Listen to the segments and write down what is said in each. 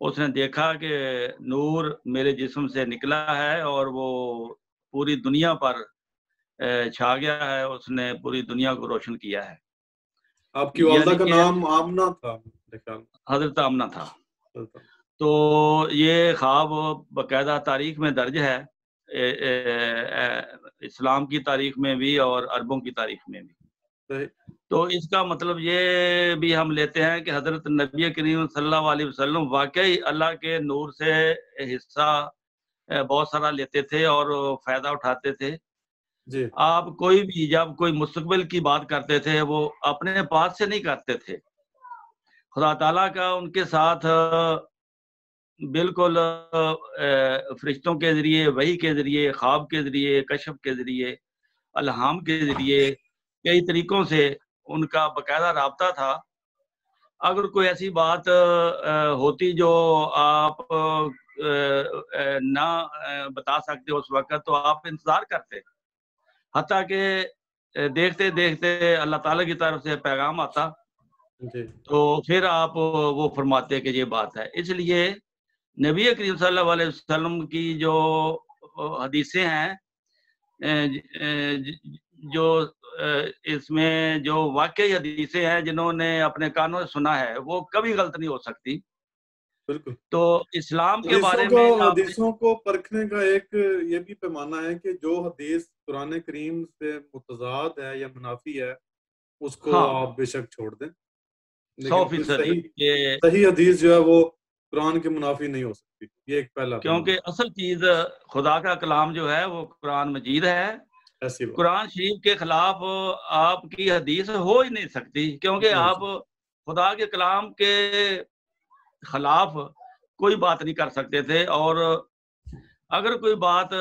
اس نے دیکھا کہ نور میرے جسم سے نکلا ہے اور وہ پوری دنیا پر چھا گیا ہے، اس نے پوری دنیا کو روشن کیا ہے. آپ کی والدہ یعنی کا کہ نام آمنہ تھا، حضرت آمنہ تھا. تو یہ خواب باقاعدہ تاریخ میں درج ہے، اسلام کی تاریخ میں بھی اور عربوں کی تاریخ میں بھی. تو اس کا مطلب یہ بھی ہم لیتے ہیں کہ حضرت نبی کریم صلی اللہ علیہ وسلم واقعی اللہ کے نور سے حصہ بہت سارا لیتے تھے اور فائدہ اٹھاتے تھے. جی. آپ کوئی بھی جب کوئی مستقبل کی بات کرتے تھے وہ اپنے پاس سے نہیں کرتے تھے، خدا تعالیٰ کا ان کے ساتھ بالکل فرشتوں کے ذریعے، وحی کے ذریعے، خواب کے ذریعے، کشف کے ذریعے، الہام کے ذریعے، کئی طریقوں سے ان کا باقاعدہ رابطہ تھا. اگر کوئی ایسی بات ہوتی جو آپ نہ بتا سکتے اس وقت تو آپ انتظار کرتے، حتیٰ کہ دیکھتے دیکھتے اللہ تعالیٰ کی طرف سے پیغام آتا تو پھر آپ وہ فرماتے کہ یہ بات ہے. اس لیے نبی کریم صلی اللہ علیہ وسلم کی جو حدیثیں ہیں، جو اس میں جو واقعی حدیثیں ہیں جنہوں نے اپنے کانوں سے سنا ہے وہ کبھی غلط نہیں ہو سکتی. بالکل. تو اسلام کے بارے میں حدیثوں کو پرکھنے کا ایک یہ بھی پیمانہ ہے کہ جو حدیث قرآن کریم سے متضاد ہے یا منافی ہے اس کو آپ بے شک چھوڑ دیں، 100% صحیح حدیث جو ہے وہ قرآن کے منافی نہیں ہو سکتی. یہ ایک پہلا، کیونکہ اصل چیز خدا کا کلام جو ہے وہ قرآن مجید ہے. قرآن شریف کے خلاف آپ کی حدیث ہو ہی نہیں سکتی، کیونکہ آپ خدا کے کلام کے خلاف کوئی بات نہیں کر سکتے تھے. اور اگر کوئی بات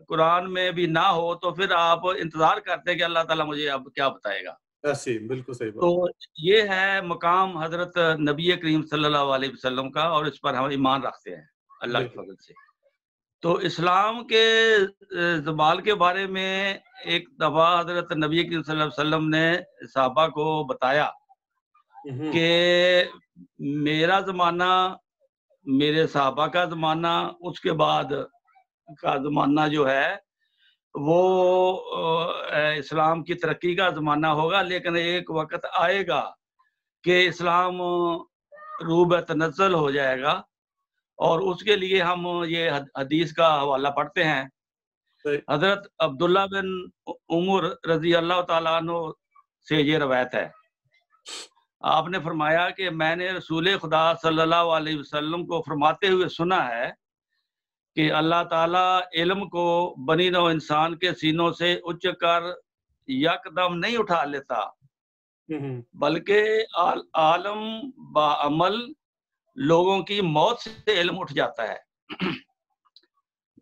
قرآن میں بھی نہ ہو تو پھر آپ انتظار کرتے کہ اللہ تعالیٰ مجھے اب کیا بتائے گا. بالکل صحیح بات. تو یہ ہے مقام حضرت نبی کریم صلی اللہ علیہ وسلم کا، اور اس پر ہم ایمان رکھتے ہیں اللہ کے فضل سے. تو اسلام کے زوال کے بارے میں ایک دفعہ حضرت نبی کریم صلی اللہ علیہ وسلم نے صحابہ کو بتایا کہ میرا زمانہ، میرے صحابہ کا زمانہ، اس کے بعد کا زمانہ جو ہے وہ اسلام کی ترقی کا زمانہ ہوگا، لیکن ایک وقت آئے گا کہ اسلام روح تنزل ہو جائے گا. اور اس کے لیے ہم یہ حدیث کا حوالہ پڑھتے ہیں. حضرت عبداللہ بن عمر رضی اللہ تعالیٰ عنہ سے یہ روایت ہے، آپ نے فرمایا کہ میں نے رسول خدا صلی اللہ علیہ وسلم کو فرماتے ہوئے سنا ہے کہ اللہ تعالیٰ علم کو بنی نوع انسان کے سینوں سے اچ کر یکدم نہیں اٹھا لیتا، بلکہ عالم بعمل لوگوں کی موت سے علم اٹھ جاتا ہے.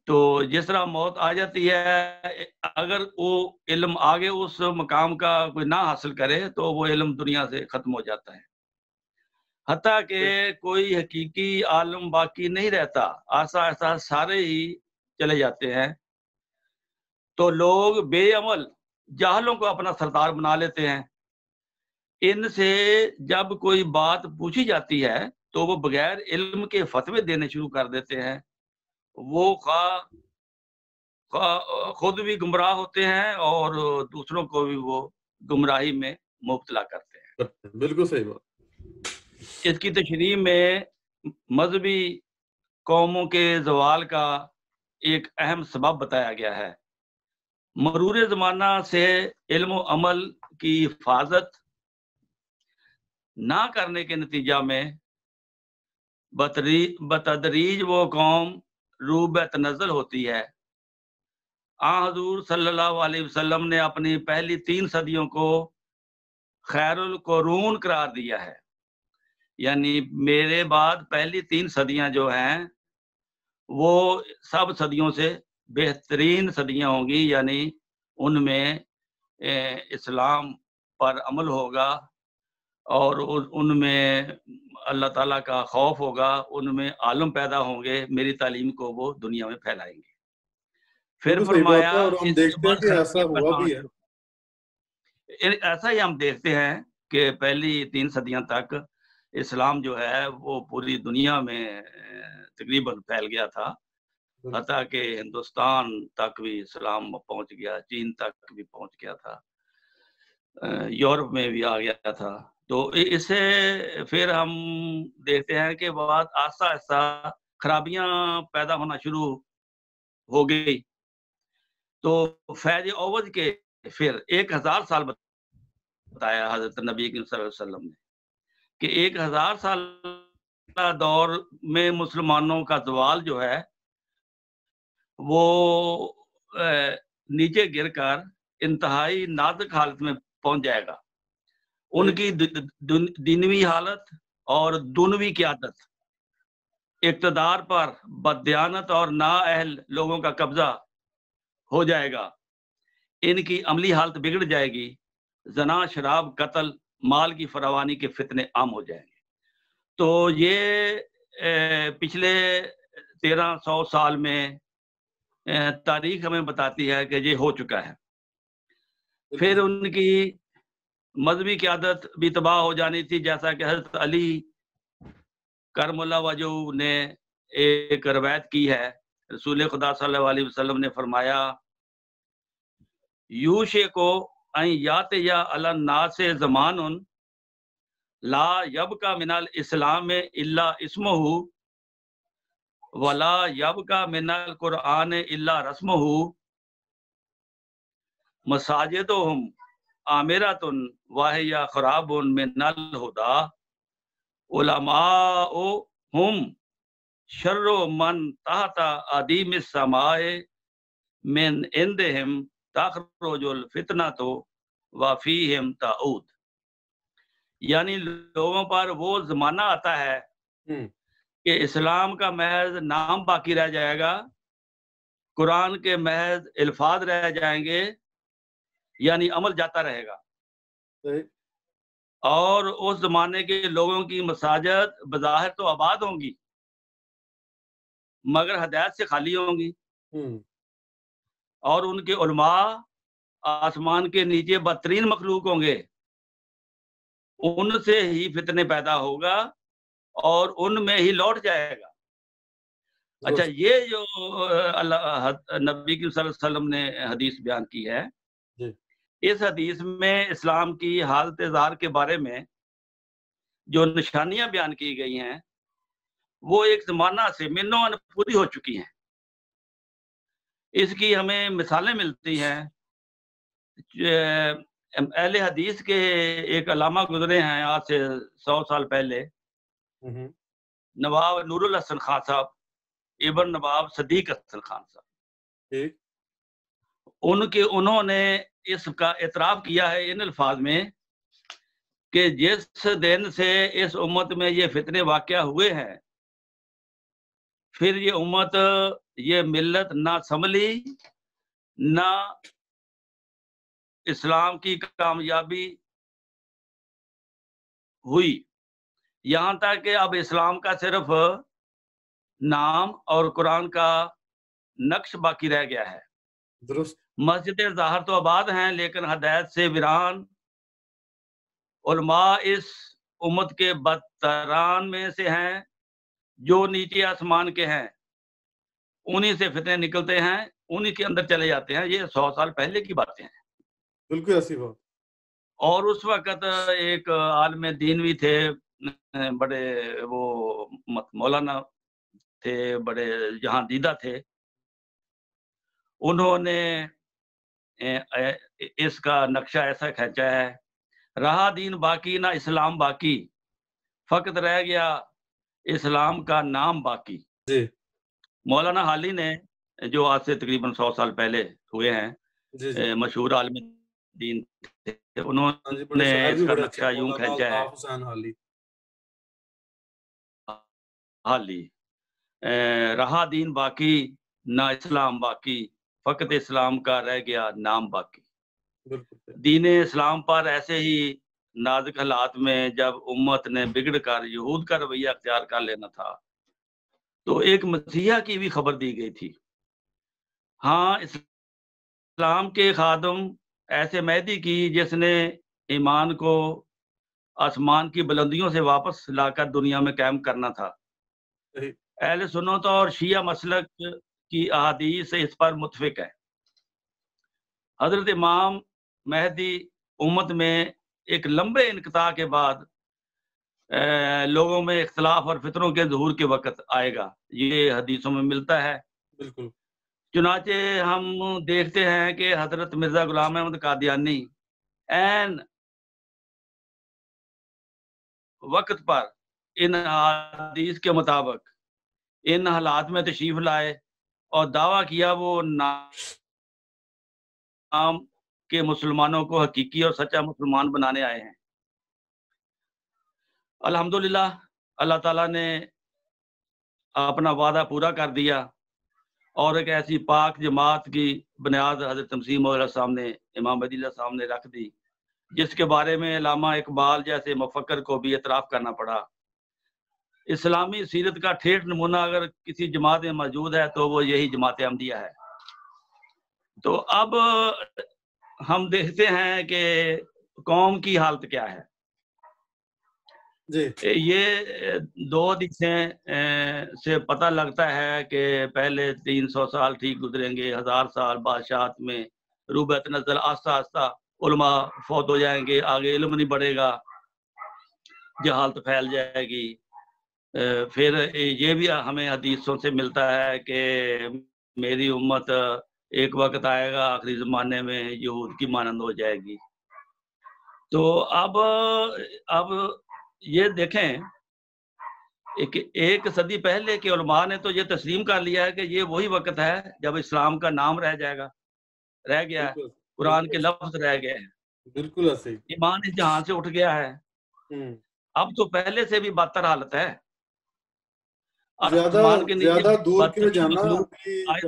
تو جس طرح موت آ جاتی ہے، اگر وہ علم آگے اس مقام کا کوئی نہ حاصل کرے تو وہ علم دنیا سے ختم ہو جاتا ہے، حتیٰ کہ کوئی حقیقی عالم باقی نہیں رہتا، آہستہ آہستہ سارے ہی چلے جاتے ہیں. تو لوگ بے عمل جاہلوں کو اپنا سردار بنا لیتے ہیں. ان سے جب کوئی بات پوچھی جاتی ہے تو وہ بغیر علم کے فتوے دینے شروع کر دیتے ہیں. وہ خود بھی گمراہ ہوتے ہیں اور دوسروں کو بھی وہ گمراہی میں مبتلا کرتے ہیں. بالکل صحیح بات. اس کی تشریح میں مذہبی قوموں کے زوال کا ایک اہم سبب بتایا گیا ہے. مرور زمانہ سے علم و عمل کی حفاظت نہ کرنے کے نتیجہ میں بتدریج وہ قوم روح تنزل ہوتی ہے. حضور صلی اللہ علیہ وسلم نے اپنی پہلی 3 صدیوں کو خیر القرون قرار دیا ہے، یعنی میرے بعد پہلی 3 صدیاں جو ہیں وہ سب صدیوں سے بہترین صدیاں ہوں گی، یعنی ان میں اسلام پر عمل ہوگا اور ان میں اللہ تعالیٰ کا خوف ہوگا، ان میں عالم پیدا ہوں گے، میری تعلیم کو وہ دنیا میں پھیلائیں گے. پھر فرمایا اور ہم دیکھتے ہیں کہ ایسا ہوا بھی ہے. ایسا ہی ہم دیکھتے ہیں کہ پہلی 3 صدیاں تک اسلام جو ہے وہ پوری دنیا میں تقریباً پھیل گیا تھا، حتیٰ کہ ہندوستان تک بھی اسلام پہنچ گیا، چین تک بھی پہنچ گیا تھا، یورپ میں بھی آ گیا تھا۔ تو اس سے پھر ہم دیکھتے ہیں کہ بات آہستہ آہستہ خرابیاں پیدا ہونا شروع ہو گئی۔ تو فیض اوج کے پھر 1000 سال بتایا حضرت نبی صلی اللہ علیہ وسلم نے کہ 1000 سال دور میں مسلمانوں کا زوال جو ہے وہ نیچے گر کر انتہائی نازک حالت میں پہنچ جائے گا۔ ان کی دنوی حالت اور دنوی قیادت، اقتدار پر بددیانت اور نااہل لوگوں کا قبضہ ہو جائے گا، ان کی عملی حالت بگڑ جائے گی، زنا، شراب، قتل، مال کی فراوانی کے فتنے عام ہو جائیں گے۔ تو یہ پچھلے 1300 سال میں تاریخ ہمیں بتاتی ہے کہ یہ ہو چکا ہے۔ پھر ان کی مذہبی قیادت بھی تباہ ہو جانی تھی، جیسا کہ حضرت علی کرم اللہ وجہہ نے ایک روایت کی ہے، رسول خدا صلی اللہ علیہ وسلم نے فرمایا یوشکو ان یاتی علی الناس زمان لا یبقی من الاسلام الا اسمہ ولا یبقی من القرآن الا رسمہ مساجدہم عامرۃ وہی خراب من الہدی علماؤہم شر من تحت ادیم السماء من عندہم تخرج الفتنۃ وفیہم تعود۔ یعنی لوگوں پر وہ زمانہ آتا ہے کہ اسلام کا محض نام باقی رہ جائے گا، قرآن کے محض الفاظ رہ جائیں گے، یعنی عمل جاتا رہے گا، اور اس زمانے کے لوگوں کی مساجد بظاہر تو آباد ہوں گی مگر ہدایت سے خالی ہوں گی، اور ان کے علماء آسمان کے نیچے بدترین مخلوق ہوں گے، ان سے ہی فتنے پیدا ہوگا اور ان میں ہی لوٹ جائے گا۔ اچھا، یہ جو نبی صلی اللہ علیہ وسلم نے حدیث بیان کی ہے، اس حدیث میں اسلام کی حالت ظاہر کے بارے میں جو نشانیاں بیان کی گئی ہیں وہ ایک زمانہ سے منوں پوری ہو چکی ہیں۔ اس کی ہمیں مثالیں ملتی ہیں۔ اہل حدیث کے ایک علامہ گزرے ہیں آج سے 100 سال پہلے، نواب نور الحسن خان صاحب ابن نواب صدیق حسن خان صاحب، انہوں نے اس کا اعتراف کیا ہے ان الفاظ میں کہ جس دن سے اس امت میں یہ فتنے واقع ہوئے ہیں، پھر یہ امت، یہ ملت نہ سنبھلی، نہ اسلام کی کامیابی ہوئی، یہاں تک کہ اب اسلام کا صرف نام اور قرآن کا نقش باقی رہ گیا ہے۔ درست۔ مسجدیں ظاہر تو آباد ہیں لیکن ہدایت سے ویران۔ علماء اس امت کے بدتران میں سے ہیں جو نیچے آسمان کے ہیں، انہی سے فتنے نکلتے ہیں، انہی کے اندر چلے جاتے ہیں۔ یہ 100 سال پہلے کی باتیں ہیں، بالکل ایسی بات۔ اور اس وقت ایک عالم دین بھی تھے، بڑے وہ مولانا تھے، بڑے جہاں دیدہ تھے، انہوں نے اس کا نقشہ ایسا کھینچا ہے، رہا دین باقی نہ اسلام باقی، فقط رہ گیا اسلام کا نام باقی۔ جی مولانا حالی نے، جو آج سے تقریباً 100 سال پہلے ہوئے ہیں، مشہور عالم دین تھے، انہوں نے اس کا نقشہ یوں کھینچا ہے، حالی، رہا دین باقی نہ اسلام باقی، فقط اسلام کا رہ گیا نام باقی۔ دین اسلام پر ایسے ہی نازک حالات میں جب امت نے بگڑ کر یہود کا رویہ اختیار کر لینا تھا تو ایک مسیحا کی بھی خبر دی گئی تھی۔ ہاں، اسلام کے خادم ایسے مہدی کی جس نے ایمان کو آسمان کی بلندیوں سے واپس لا کر دنیا میں قائم کرنا تھا۔ اہل سنت اور شیعہ مسلک کی احادیث اس پر متفق ہے۔ حضرت امام مہدی امت میں ایک لمبے انقطاع کے بعد لوگوں میں اختلاف اور فتنوں کے ظہور کے وقت آئے گا، یہ حدیثوں میں ملتا ہے۔ بالکل۔ چنانچہ ہم دیکھتے ہیں کہ حضرت مرزا غلام احمد قادیانی عین وقت پر ان حدیث کے مطابق ان حالات میں تشریف لائے اور دعویٰ کیا وہ نام کے مسلمانوں کو حقیقی اور سچا مسلمان بنانے آئے ہیں۔ الحمدللہ اللہ تعالیٰ نے اپنا وعدہ پورا کر دیا اور ایک ایسی پاک جماعت کی بنیاد حضرت مسیح موعود علیہ السلام نے، امام مہدی علیہ السلام نے رکھ دی، جس کے بارے میں علامہ اقبال جیسے مفکر کو بھی اعتراف کرنا پڑا۔ اسلامی سیرت کا ٹھیٹ نمونہ اگر کسی جماعت میں موجود ہے تو وہ یہی جماعت احمدیہ ہے۔ تو اب ہم دیکھتے ہیں کہ قوم کی حالت کیا ہے۔ جی یہ 2 حدیثیں سے پتہ لگتا ہے کہ پہلے 300 سال ٹھیک گزریں گے، 1000 سال بادشاہت میں روبت نزل، آہستہ آہستہ علماء فوت ہو جائیں گے، آگے علم نہیں بڑھے گا، جہالت پھیل جائے گی۔ پھر یہ بھی ہمیں حدیثوں سے ملتا ہے کہ میری امت ایک وقت آئے گا آخری زمانے میں یہود کی مانند ہو جائے گی۔ تو اب یہ دیکھیں ایک صدی پہلے کے علماء نے تو یہ تسلیم کر لیا ہے کہ یہ وہی وقت ہے جب اسلام کا نام رہ گیا ہے، قرآن کے لفظ رہ گئے ہیں، بالکل ایسے ایمان اس جہاں سے اٹھ گیا ہے۔ اب تو پہلے سے بھی بدتر حالت ہے، زیادہ دور کیوں جانا۔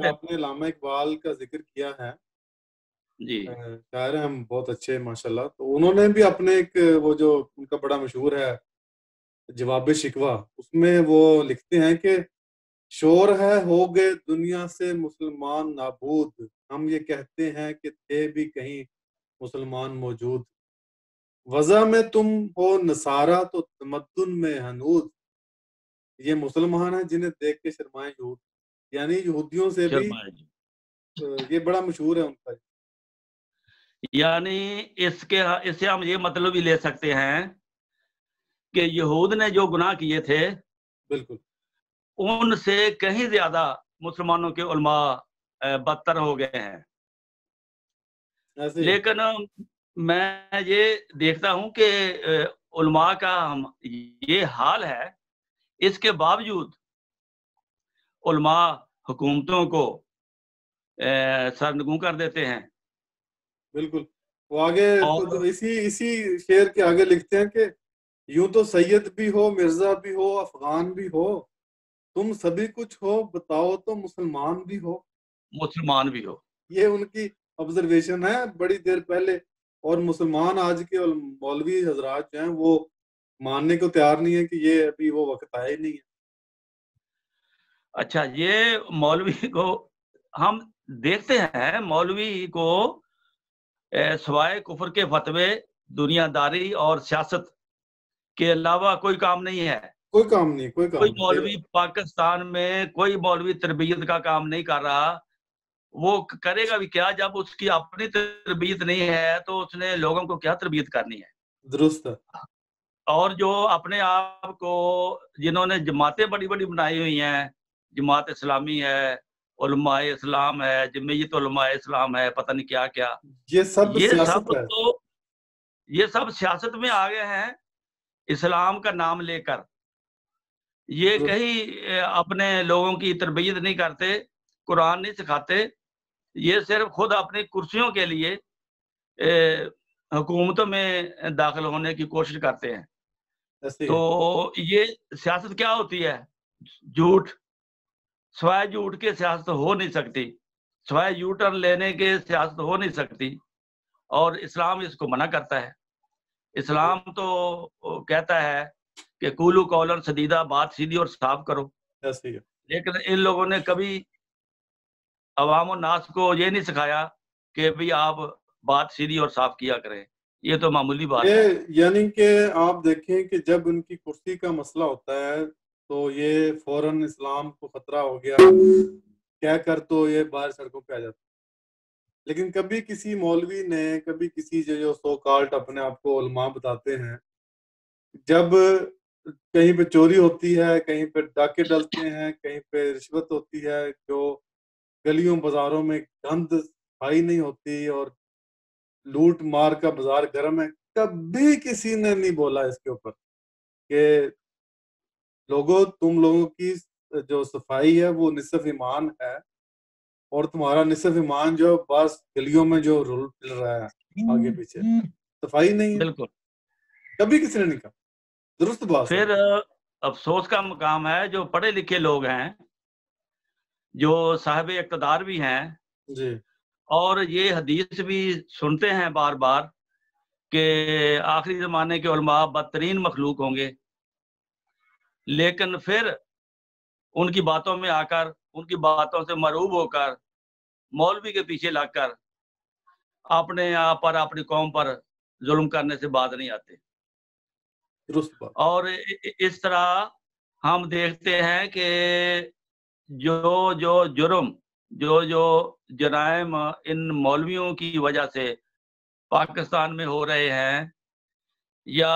آپ نے علامہ اقبال کا ذکر کیا ہے، جی شاعر ہم بہت اچھے ماشاءاللہ، تو انہوں نے بھی اپنے ایک وہ جو ان کا بڑا مشہور ہے جواب شکوہ، اس میں وہ لکھتے ہیں کہ شور ہے ہو گئے دنیا سے مسلمان نابود، ہم یہ کہتے ہیں کہ تھے بھی کہیں مسلمان موجود، وضع میں تم ہو نصارہ تو تمدن میں ہنود، یہ مسلمان ہیں جنہیں دیکھ کے شرمائے یہود، یعنی یہودیوں سے بھی یہ بڑا مشہور ہے ان کا۔ یعنی اس سے ہم یہ مطلب بھی لے سکتے ہیں کہ یہود نے جو گناہ کیے تھے بالکل ان سے کہیں زیادہ مسلمانوں کے علماء بدتر ہو گئے ہیں۔ لیکن میں یہ دیکھتا ہوں کہ علماء کا یہ حال ہے، اس کے باوجود علماء حکومتوں کو سرنگوں کر دیتے ہیں۔ بالکل، وہ آگے اسی شعر کے آگے لکھتے ہیں کہ یوں تو سید بھی ہو، مرزا بھی ہو، افغان بھی ہو، تم سبھی کچھ ہو، بتاؤ تو مسلمان بھی ہو۔ یہ ان کی آبزرویشن ہے بڑی دیر پہلے، اور مسلمان آج کے مولوی حضرات جو ہیں وہ ماننے کو تیار نہیں ہے کہ یہ ابھی وہ وقت آیا ہی نہیں ہے۔ اچھا، یہ مولوی کو ہم دیکھتے ہیں، مولوی کو سوائے کفر کے فتوے، دنیا داری اور سیاست کے علاوہ کوئی کام نہیں ہے۔ کوئی مولوی پاکستان میں کوئی مولوی تربیت کا کام نہیں کر رہا۔ وہ کرے گا بھی کیا جب اس کی اپنی تربیت نہیں ہے تو اس نے لوگوں کو کیا تربیت کرنی ہے؟ درست ہے۔ اور جو اپنے آپ کو جنہوں نے جماعتیں بڑی بڑی بنائی ہوئی ہیں، جماعت اسلامی ہے، علماء اسلام ہے، جمعیت علماء اسلام ہے، پتہ نہیں کیا کیا، یہ سب سیاست میں آ گئے ہیں اسلام کا نام لے کر۔ یہ کہیں اپنے لوگوں کی تربیت نہیں کرتے، قرآن نہیں سکھاتے، یہ صرف خود اپنی کرسیوں کے لیے حکومتوں میں داخل ہونے کی کوشش کرتے ہیں۔ تو یہ سیاست کیا ہوتی ہے؟ جھوٹ، سوائے جھوٹ کے سیاست ہو نہیں سکتی، سوائے یو ٹرن لینے کے سیاست ہو نہیں سکتی، اور اسلام اس کو منع کرتا ہے۔ اسلام تو کہتا ہے کہ قولوا قولا سدیدا، بات سیدھی اور صاف کرو، لیکن ان لوگوں نے کبھی عوام الناس کو یہ نہیں سکھایا کہ بھی آپ بات سیدھی اور صاف کیا کریں۔ یہ تو معمولی بات ہے. یعنی کہ آپ دیکھیں کہ جب ان کی کرسی کا مسئلہ ہوتا ہے تو یہ فوراً اسلام کو خطرہ ہو گیا کہہ کر تو یہ باہر سڑکوں پہ آ جاتا. لیکن کبھی کسی مولوی نے، کبھی کسی جو سو کالڈ اپنے آپ کو علماء بتاتے ہیں، جب کہیں پہ چوری ہوتی ہے، کہیں پہ ڈاکے ڈلتے ہیں، کہیں پہ رشوت ہوتی ہے، جو گلیوں بازاروں میں گند صفائی نہیں ہوتی اور لوٹ مار کا بازار گرم ہے، کبھی کسی نے نہیں بولا اس کے اوپر کہ لوگوں تم لوگوں کی جو صفائی ہے وہ نصف ایمان ہے، اور تمہارا نصف ایمان جو بعض گلیوں میں جو رول چل رہا ہے آگے پیچھے صفائی نہیں ہے. بالکل. کبھی کسی نے نہیں کہا. درست بات ہے. پھر افسوس کا مقام ہے جو پڑھے لکھے لوگ ہیں، جو صاحب اقتدار بھی ہیں، جی، اور یہ حدیث بھی سنتے ہیں بار بار کہ آخری زمانے کے علماء بدترین مخلوق ہوں گے، لیکن پھر ان کی باتوں میں آ کر، ان کی باتوں سے مرعوب ہو کر، مولوی کے پیچھے لگ کر اپنے آپ پر، اپنی قوم پر ظلم کرنے سے باز نہیں آتے. درست بات. اور اس طرح ہم دیکھتے ہیں کہ جو جرم، جو جرائم ان مولویوں کی وجہ سے پاکستان میں ہو رہے ہیں، یا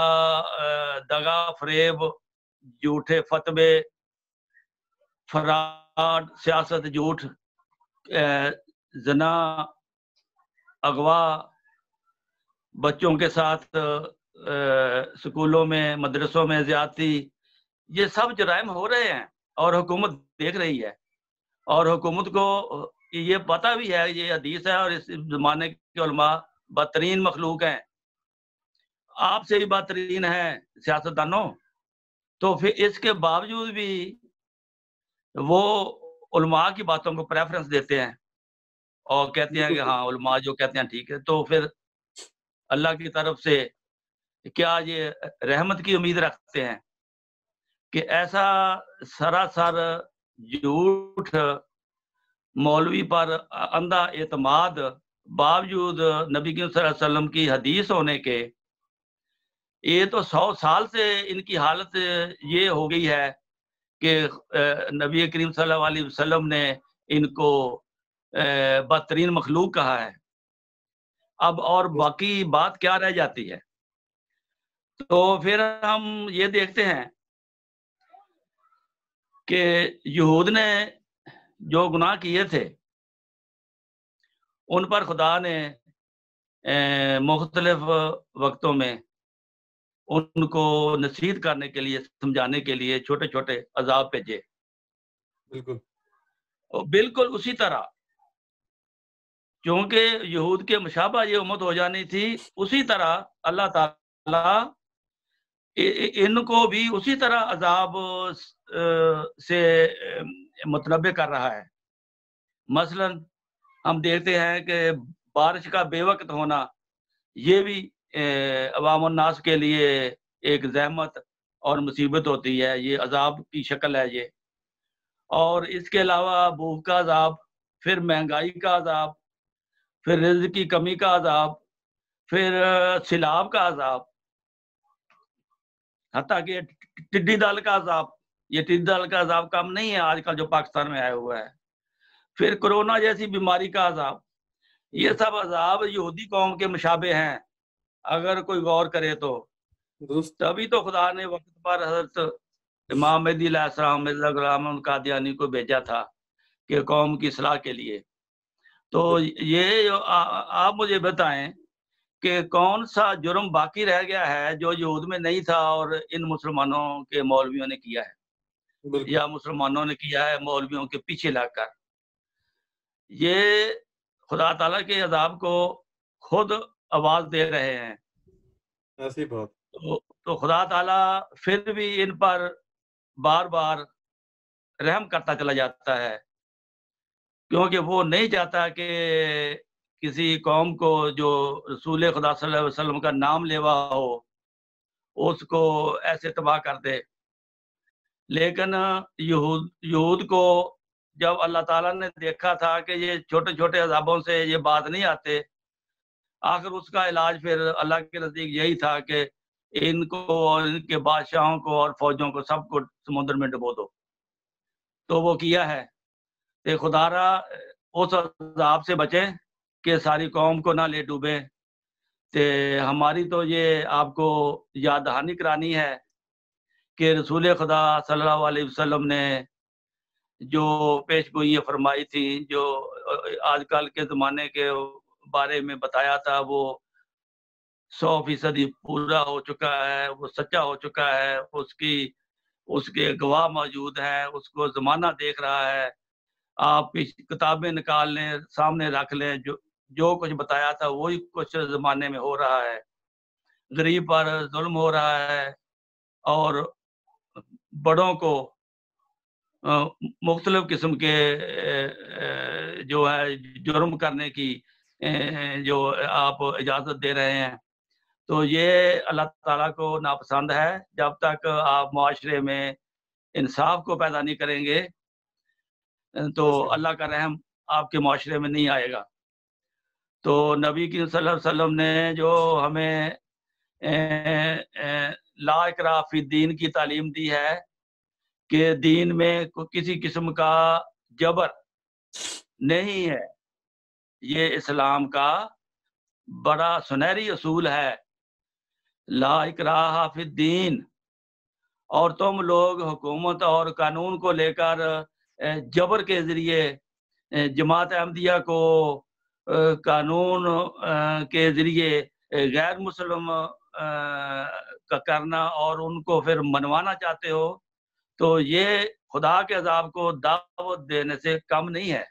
دغا فریب، جھوٹے فتوے، فراڈ سیاست، جھوٹ، زنا، اغوا، بچوں کے ساتھ سکولوں میں، مدرسوں میں زیادتی، یہ سب جرائم ہو رہے ہیں اور حکومت دیکھ رہی ہے. اور حکومت کو یہ پتہ بھی ہے، یہ حدیث ہے، اور اس زمانے کے علماء بدترین مخلوق ہیں، آپ سے بھی بدترین ہیں سیاستدانوں. تو پھر اس کے باوجود بھی وہ علماء کی باتوں کو پریفرنس دیتے ہیں اور کہتے ہیں کہ ہاں علماء جو کہتے ہیں ٹھیک ہے. تو پھر اللہ کی طرف سے کیا یہ رحمت کی امید رکھتے ہیں کہ ایسا سراسر جھوٹ، مولوی پر اندھا اعتماد، باوجود نبی کریم صلی اللہ علیہ وسلم کی حدیث ہونے کے؟ یہ تو 100 سال سے ان کی حالت یہ ہو گئی ہے کہ نبی کریم صلی اللہ علیہ وسلم نے ان کو بدترین مخلوق کہا ہے. اب اور باقی بات کیا رہ جاتی ہے؟ تو پھر ہم یہ دیکھتے ہیں کہ یہود نے جو گناہ کیے تھے ان پر خدا نے مختلف وقتوں میں ان کو نصیحت کرنے کے لیے، سمجھانے کے لیے چھوٹے چھوٹے عذاب بھیجے. بالکل اسی طرح، کیونکہ یہود کے مشابہ یہ امت ہو جانی تھی، اسی طرح اللہ تعالیٰ ان کو بھی اسی طرح عذاب سے متنبع کر رہا ہے. مثلا ہم دیکھتے ہیں کہ بارش کا بے وقت ہونا، یہ بھی عوام الناس کے لیے ایک زحمت اور مصیبت ہوتی ہے، یہ عذاب کی شکل ہے یہ. اور اس کے علاوہ بھوک کا عذاب، پھر مہنگائی کا عذاب، پھر رزق کی کمی کا عذاب، پھر سیلاب کا عذاب، حتیٰ کہ ٹڈی دل کا عذاب. یہ ٹڈی دل کا عذاب کم نہیں ہے آج کل جو پاکستان میں آیا ہوا ہے. پھر کرونا جیسی بیماری کا عذاب. یہ سب عذاب یہودی قوم کے مشابہ ہیں اگر کوئی غور کرے تو. تبھی تو خدا نے وقت پر حضرت امام مہدی علیہ السلام مرزا غلام احمد قادیانی کو بھیجا تھا کہ قوم کی اصلاح کے لیے. تو یہ آپ مجھے بتائیں کہ کون سا جرم باقی رہ گیا ہے جو یہود میں نہیں تھا اور ان مسلمانوں کے مولویوں نے کیا ہے، یا مسلمانوں نے کیا ہے مولویوں کے پیچھے لگ کر. یہ خدا تعالیٰ کے عذاب کو خود آواز دے رہے ہیں. ایسی بات. تو خدا تعالیٰ پھر بھی ان پر بار بار رحم کرتا چلا جاتا ہے، کیونکہ وہ نہیں چاہتا کہ کسی قوم کو جو رسول خدا صلی اللہ علیہ وسلم کا نام لیوا ہو اس کو ایسے تباہ کر دے. لیکن یہود کو جب اللہ تعالیٰ نے دیکھا تھا کہ یہ چھوٹے چھوٹے عذابوں سے یہ بات نہیں آتے، آخر اس کا علاج پھر اللہ کے نزدیک یہی تھا کہ ان کو اور ان کے بادشاہوں کو اور فوجوں کو سب کو سمندر میں ڈبو دو. تو وہ کیا ہے کہ خدا را اس عذاب سے بچے کہ ساری قوم کو نہ لے ڈوبے. تے ہماری تو یہ آپ کو یاد دہانی کرانی ہے کہ رسول خدا صلی اللہ علیہ وسلم نے جو پیش گوئیاں فرمائی تھی، جو آج کل کے زمانے کے بارے میں بتایا تھا، وہ 100% پورا ہو چکا ہے، وہ سچا ہو چکا ہے. اس کے گواہ موجود ہیں، اس کو زمانہ دیکھ رہا ہے. آپ کتابیں نکال لیں، سامنے رکھ لیں، جو کچھ بتایا تھا وہی کچھ زمانے میں ہو رہا ہے. غریب پر ظلم ہو رہا ہے اور بڑوں کو مختلف قسم کے جو ہے جرم کرنے کی جو آپ اجازت دے رہے ہیں. تو یہ اللہ تعالیٰ کو ناپسند ہے. جب تک آپ معاشرے میں انصاف کو پیدا نہیں کریں گے تو اللہ کا رحم آپ کے معاشرے میں نہیں آئے گا. تو نبی کی صلی اللہ علیہ وسلم نے جو ہمیں لا اکراہ فی الدین کی تعلیم دی ہے کہ دین میں کسی قسم کا جبر نہیں ہے، یہ اسلام کا بڑا سنہری اصول ہے. لا اکراہ فی الدین. اور تم لوگ حکومت اور قانون کو لے کر جبر کے ذریعے جماعت احمدیہ کو قانون کے ذریعے غیر مسلم کا کرنا اور ان کو پھر منوانا چاہتے ہو، تو یہ خدا کے عذاب کو دعوت دینے سے کم نہیں ہے.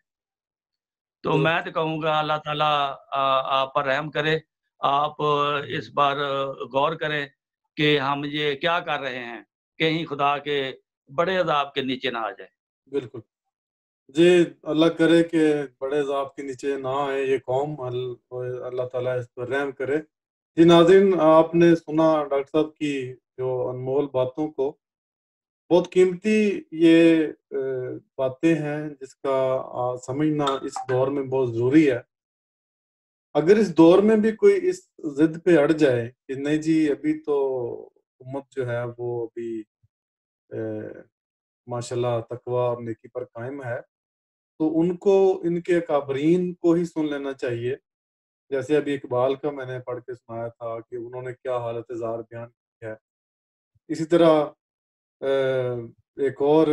تو میں تو کہوں گا اللہ تعالیٰ آپ پر رحم کرے. آپ اس بار غور کریں کہ ہم یہ کیا کر رہے ہیں، کہیں خدا کے بڑے عذاب کے نیچے نہ آ جائے. بالکل جی، اللہ کرے کہ بڑے عذاب کے نیچے نہ آئے یہ قوم، اللہ تعالیٰ اس پر رحم کرے. جی ناظرین، آپ نے سنا ڈاکٹر صاحب کی جو انمول باتوں کو. بہت قیمتی یہ باتیں ہیں جس کا سمجھنا اس دور میں بہت ضروری ہے. اگر اس دور میں بھی کوئی اس ضد پہ اڑ جائے کہ نہیں جی ابھی تو امت جو ہے وہ ابھی ماشاءاللہ تقوی اور نیکی پر قائم ہے، تو ان کو ان کے اکابرین کو ہی سن لینا چاہیے. جیسے ابھی اقبال کا میں نے پڑھ کے سنایا تھا کہ انہوں نے کیا حالت زار بیان کی ہے. اسی طرح ایک اور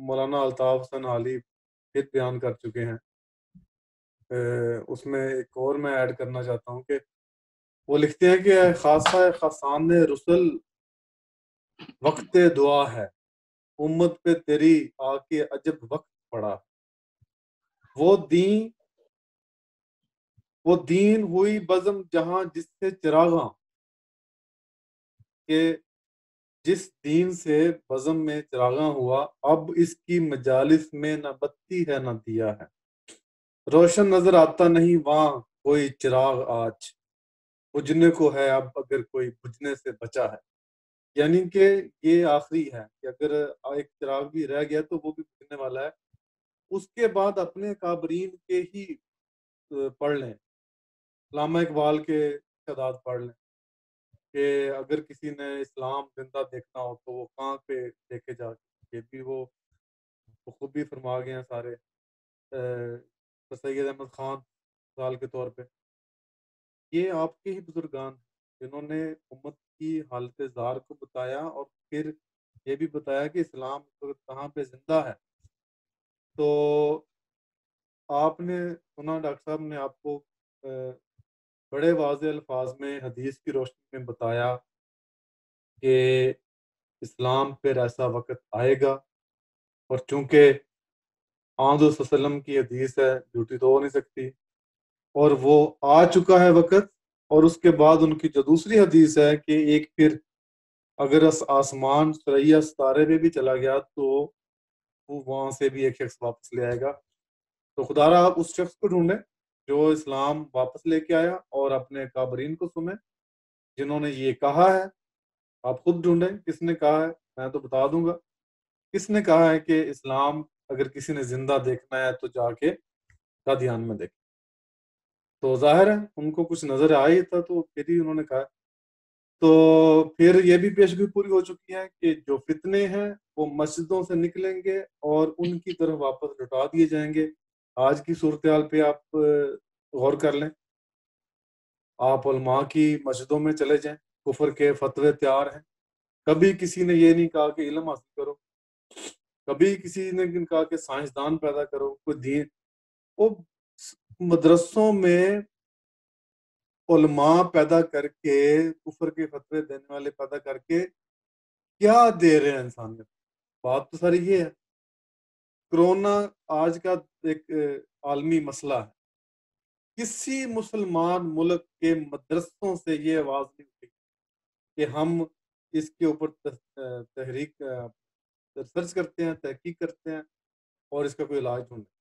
مولانا الطاف حسن علی پھر بیان کر چکے ہیں. اس میں ایک اور میں ایڈ کرنا چاہتا ہوں کہ وہ لکھتے ہیں کہ خاصہ خاصان رسل وقت دعا ہے، امت پہ تیری آ کے عجب وقت پڑا. وہ دین ہوئی بزم جہاں جس سے چراغاں، کہ جس دین سے بزم میں چراغاں ہوا، اب اس کی مجالس میں نہ بتی ہے نہ دیا ہے. روشن نظر آتا نہیں وہاں کوئی چراغ آج، بجھنے کو ہے اب اگر کوئی بجھنے سے بچا ہے. یعنی کہ یہ آخری ہے کہ اگر ایک چراغ بھی رہ گیا تو وہ بھی بجھنے والا ہے. اس کے بعد اپنے کابرین کے ہی پڑھ لیں، علامہ اقبال کے تعداد پڑھ لیں کہ اگر کسی نے اسلام زندہ دیکھنا ہو تو وہ کہاں پہ دیکھے جا کے، یہ بھی وہ خود بھی فرما گئے ہیں سارے. سید احمد خان مثال کے طور پہ یہ آپ کے ہی بزرگان جنہوں نے امت کی حالت زار کو بتایا اور پھر یہ بھی بتایا کہ اسلام کہاں پہ زندہ ہے. تو آپ نے سنا ڈاکٹر صاحب نے آپ کو بڑے واضح الفاظ میں حدیث کی روشنی میں بتایا کہ اسلام پہ ایسا وقت آئے گا، اور چونکہ آمد صلی اللہ علیہ وسلم کی حدیث ہے جھوٹی تو ہو نہیں سکتی، اور وہ آ چکا ہے وقت. اور اس کے بعد ان کی جو دوسری حدیث ہے کہ ایک پھر اگر آسمان ثریا ستارے پہ بھی چلا گیا تو وہ وہاں سے بھی ایک شخص واپس لے آئے گا. تو خدا را آپ اس شخص کو ڈھونڈیں جو اسلام واپس لے کے آیا، اور اپنے کابرین کو سنیں جنہوں نے یہ کہا ہے. آپ خود ڈھونڈیں کس نے کہا ہے، میں تو بتا دوں گا کس نے کہا ہے کہ اسلام اگر کسی نے زندہ دیکھنا ہے تو جا کے قادیان میں دیکھیں. تو ظاہر ہے ان کو کچھ نظر آ ہی تھا تو پھر ہی انہوں نے کہا. تو پھر یہ بھی پیشگوئی پوری ہو چکی ہے کہ جو فتنے ہیں وہ مسجدوں سے نکلیں گے اور ان کی طرف واپس لوٹا دیے جائیں گے. آج کی صورتحال پہ آپ غور کر لیں. آپ علماء کی مسجدوں میں چلے جائیں, کفر کے فتوے تیار ہیں. کبھی کسی نے یہ نہیں کہا کہ علم حاصل کرو, کبھی کسی نے کہا کہ سائنسدان پیدا کرو, کوئی دین. وہ مدرسوں میں علماء پیدا کر کے, کفر کے فتوے دینے والے پیدا کر کے کیا دے رہے ہیں انسانیت. بات تو ساری یہ ہے. کرونا آج کا ایک عالمی مسئلہ ہے. کسی مسلمان ملک کے مدرسوں سے یہ آواز نہیں اٹھی کہ ہم اس کے اوپر تحریک ریسرچ کرتے ہیں, تحقیق کرتے ہیں اور اس کا کوئی علاج ڈھونڈیں.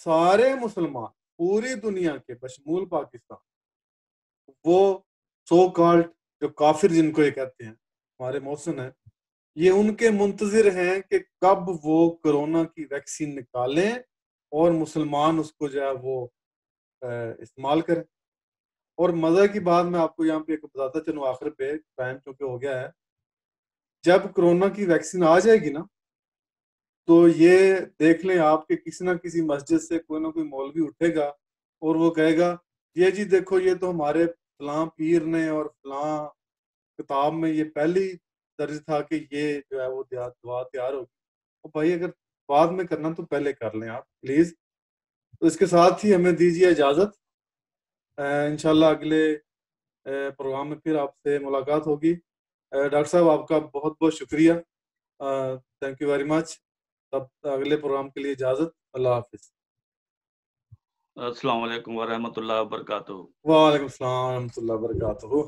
سارے مسلمان پوری دنیا کے بشمول پاکستان, وہ سو کالڈ جو کافر جن کو یہ کہتے ہیں, ہمارے محسن ہیں, یہ ان کے منتظر ہیں کہ کب وہ کرونا کی ویکسین نکالیں اور مسلمان اس کو جو ہے وہ استعمال کریں. اور مزہ کی بات میں آپ کو یہاں پہ ایک بتاتا چلوں آخر پہ, ٹائم چونکہ ہو گیا ہے. جب کرونا کی ویکسین آ جائے گی نا تو یہ دیکھ لیں آپ کہ کسی نہ کسی مسجد سے کوئی نہ کوئی مولوی اٹھے گا اور وہ کہے گا یہ جی دیکھو یہ تو ہمارے فلاں پیر نے اور فلاں کتاب میں یہ پہلی درج تھا کہ یہ جو ہے وہ دعا تیار ہوگی. تو بھائی اگر بعد میں کرنا تو پہلے کر لیں آپ پلیز. تو اس کے ساتھ ہی ہمیں دیجیے اجازت. انشاءاللہ اگلے پروگرام میں پھر آپ سے ملاقات ہوگی. ڈاکٹر صاحب آپ کا بہت بہت شکریہ, تھینک یو ویری مچ. تب اگلے پروگرام کے لیے اجازت. اللہ حافظ. السلام علیکم ورحمۃ اللہ وبرکاتہ. وعلیکم السلام ورحمۃ اللہ وبرکاتہ.